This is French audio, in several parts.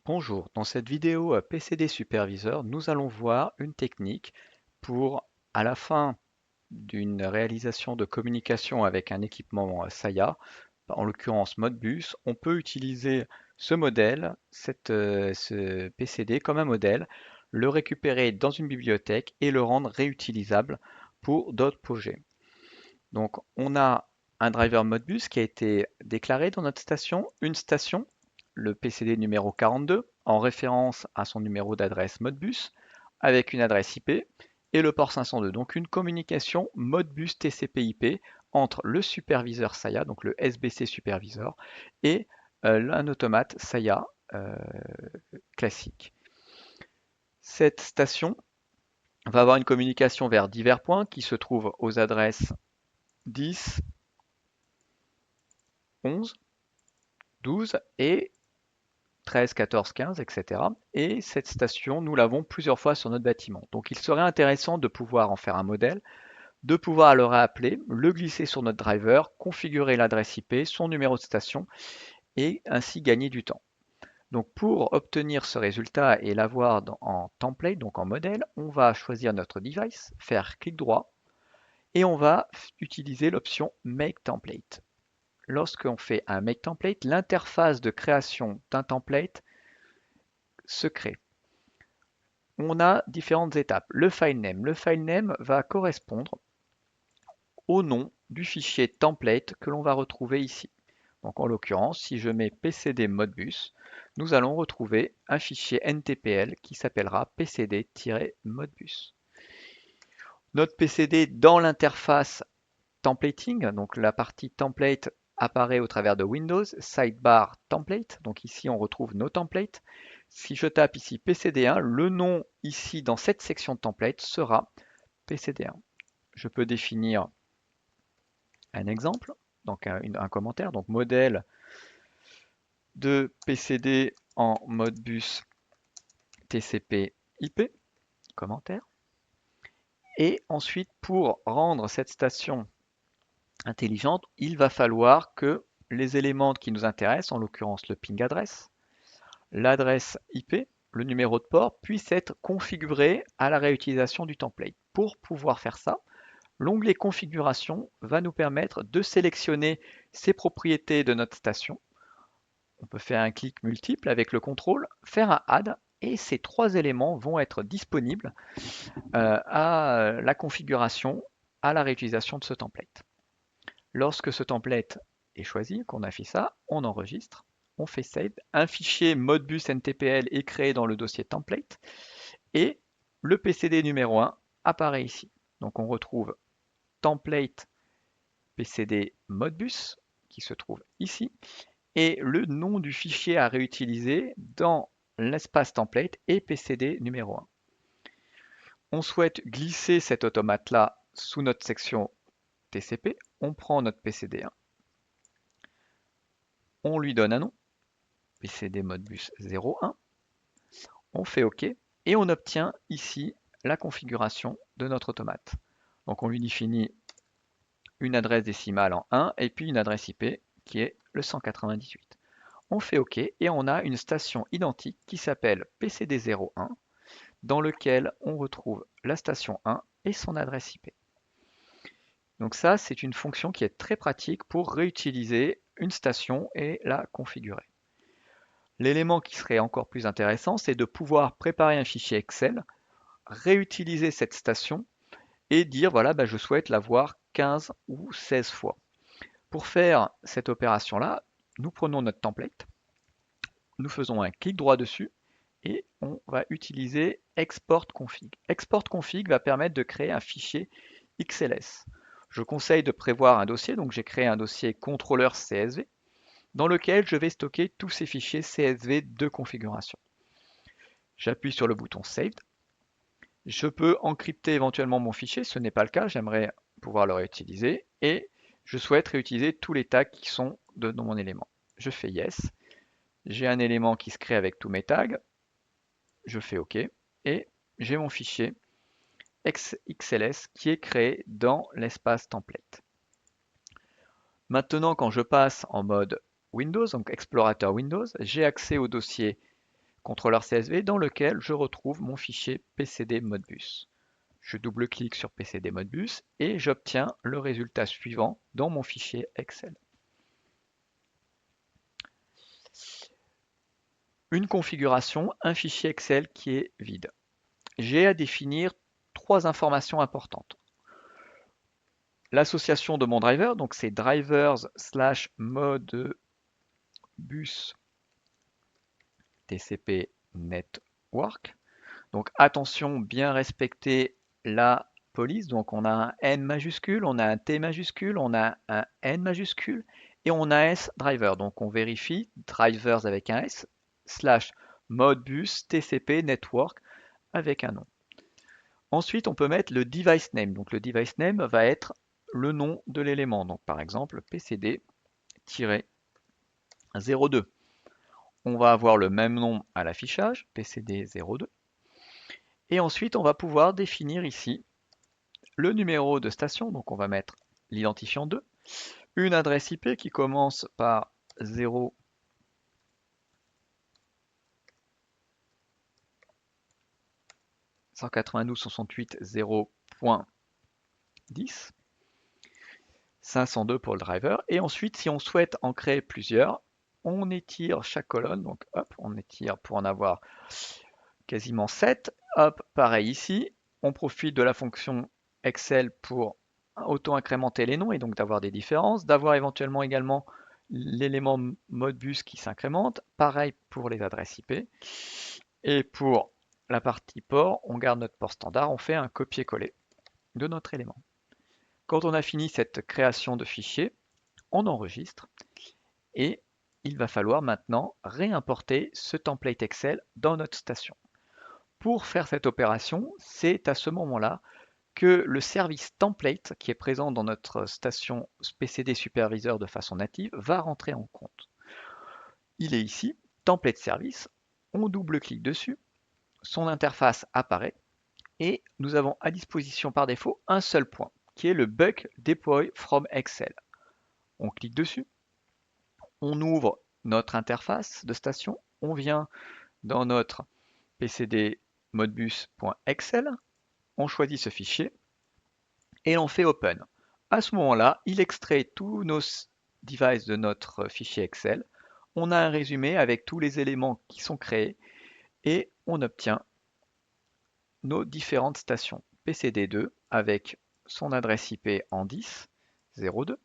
Bonjour, dans cette vidéo PCD Supervisor, nous allons voir une technique pour, à la fin d'une réalisation de communication avec un équipement SAIA, en l'occurrence Modbus, on peut utiliser ce modèle, ce PCD comme un modèle, le récupérer dans une bibliothèque et le rendre réutilisable pour d'autres projets. Donc on a un driver Modbus qui a été déclaré dans notre station, une station, le PCD numéro 42, en référence à son numéro d'adresse Modbus, avec une adresse IP, et le port 502, donc une communication Modbus TCP/IP entre le superviseur SAIA, donc le SBC supervisor, et un automate SAIA classique. Cette station va avoir une communication vers divers points qui se trouvent aux adresses 10, 11, 12 et 13, 14, 15, etc. Et cette station, nous l'avons plusieurs fois sur notre bâtiment. Donc il serait intéressant de pouvoir en faire un modèle, de pouvoir le réappeler, le glisser sur notre driver, configurer l'adresse IP, son numéro de station et ainsi gagner du temps. Donc pour obtenir ce résultat et l'avoir en template, donc en modèle, on va choisir notre device, faire clic droit et on va utiliser l'option Make Template. Lorsqu'on fait un Make Template, l'interface de création d'un template se crée. On a différentes étapes. Le file name va correspondre au nom du fichier template que l'on va retrouver ici. Donc en l'occurrence, si je mets pcd modbus, nous allons retrouver un fichier NTPL qui s'appellera pcd-modbus. Notre pcd dans l'interface templating, donc la partie template apparaît au travers de Windows, sidebar template, donc ici on retrouve nos templates. Si je tape ici PCD1, le nom ici dans cette section de template sera PCD1. Je peux définir un exemple, donc un commentaire, donc modèle de PCD en Modbus TCP IP, commentaire. Et ensuite, pour rendre cette station intelligente, il va falloir que les éléments qui nous intéressent, en l'occurrence le ping adresse, l'adresse IP, le numéro de port, puissent être configurés à la réutilisation du template. Pour pouvoir faire ça, l'onglet configuration va nous permettre de sélectionner ces propriétés de notre station. On peut faire un clic multiple avec le contrôle, faire un add et ces trois éléments vont être disponibles à la configuration, à la réutilisation de ce template. Lorsque ce template est choisi, qu'on a fait ça, on enregistre, on fait save. Un fichier Modbus NTPL est créé dans le dossier template et le PCD numéro 1 apparaît ici. Donc on retrouve template PCD Modbus qui se trouve ici et le nom du fichier à réutiliser dans l'espace template est PCD numéro 1. On souhaite glisser cet automate-là sous notre section TCP. On prend notre PCD1, on lui donne un nom, PCD Modbus 01, on fait OK et on obtient ici la configuration de notre automate. Donc on lui définit une adresse décimale en 1 et puis une adresse IP qui est le 198. On fait OK et on a une station identique qui s'appelle PCD01 dans lequel on retrouve la station 1 et son adresse IP. Donc ça, c'est une fonction qui est très pratique pour réutiliser une station et la configurer. L'élément qui serait encore plus intéressant, c'est de pouvoir préparer un fichier Excel, réutiliser cette station et dire voilà, je souhaite la voir 15 ou 16 fois. Pour faire cette opération-là, nous prenons notre template, nous faisons un clic droit dessus et on va utiliser export config. Export config va permettre de créer un fichier XLS. Je conseille de prévoir un dossier, donc j'ai créé un dossier contrôleur CSV dans lequel je vais stocker tous ces fichiers CSV de configuration. J'appuie sur le bouton Saved. Je peux encrypter éventuellement mon fichier, ce n'est pas le cas, j'aimerais pouvoir le réutiliser et je souhaite réutiliser tous les tags qui sont dans mon élément. Je fais Yes. J'ai un élément qui se crée avec tous mes tags. Je fais OK et j'ai mon fichier XLS qui est créé dans l'espace template. Maintenant, quand je passe en mode Windows, donc explorateur Windows, j'ai accès au dossier contrôleur CSV dans lequel je retrouve mon fichier PCD Modbus. Je double-clique sur PCD Modbus et j'obtiens le résultat suivant dans mon fichier Excel. Une configuration, un fichier Excel qui est vide. J'ai à définir trois informations importantes. L'association de mon driver, donc c'est drivers slash modbus TCP network. Donc attention, bien respecter la police. Donc on a un N majuscule, on a un T majuscule, on a un N majuscule et on a S driver. Donc on vérifie drivers avec un S slash modbus TCP network avec un nom. Ensuite, on peut mettre le device name. Donc le device name va être le nom de l'élément. Donc par exemple PCD-02. On va avoir le même nom à l'affichage, PCD02. Et ensuite, on va pouvoir définir ici le numéro de station. Donc on va mettre l'identifiant 2. Une adresse IP qui commence par 0 192.68.0.10, 502 pour le driver. Et ensuite, si on souhaite en créer plusieurs, on étire chaque colonne. Donc hop, on étire pour en avoir quasiment 7. Hop, pareil ici. On profite de la fonction Excel pour auto-incrémenter les noms et donc d'avoir des différences, d'avoir éventuellement également l'élément Modbus qui s'incrémente. Pareil pour les adresses IP. Et pour la partie port, on garde notre port standard, on fait un copier-coller de notre élément. Quand on a fini cette création de fichier, on enregistre et il va falloir maintenant réimporter ce template Excel dans notre station. Pour faire cette opération, c'est à ce moment-là que le service template qui est présent dans notre station PCD Supervisor de façon native va rentrer en compte. Il est ici, template service, on double-clique dessus, son interface apparaît et nous avons à disposition par défaut un seul point qui est le Buck Deploy from Excel. On clique dessus, on ouvre notre interface de station, on vient dans notre PCD modbus.excel, on choisit ce fichier et on fait Open. À ce moment-là, il extrait tous nos devices de notre fichier Excel. On a un résumé avec tous les éléments qui sont créés et on obtient nos différentes stations. PCD2 avec son adresse IP en 10, 02.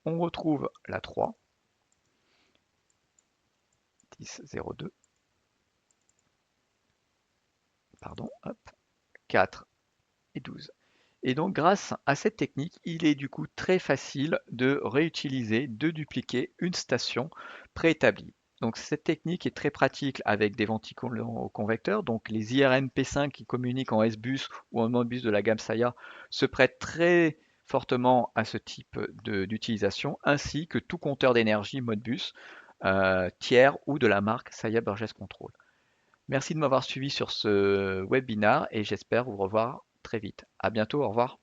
On retrouve la 3, 10, 02. Pardon, hop, 4 et 12. Et donc grâce à cette technique, il est du coup très facile de réutiliser, de dupliquer une station préétablie. Donc cette technique est très pratique avec des venticonvecteurs. Donc les IRM P5 qui communiquent en S-Bus ou en Modbus de la gamme Saya se prêtent très fortement à ce type d'utilisation, ainsi que tout compteur d'énergie Modbus tiers ou de la marque Saya Burgess Control. Merci de m'avoir suivi sur ce webinar et j'espère vous revoir très vite. À bientôt, au revoir.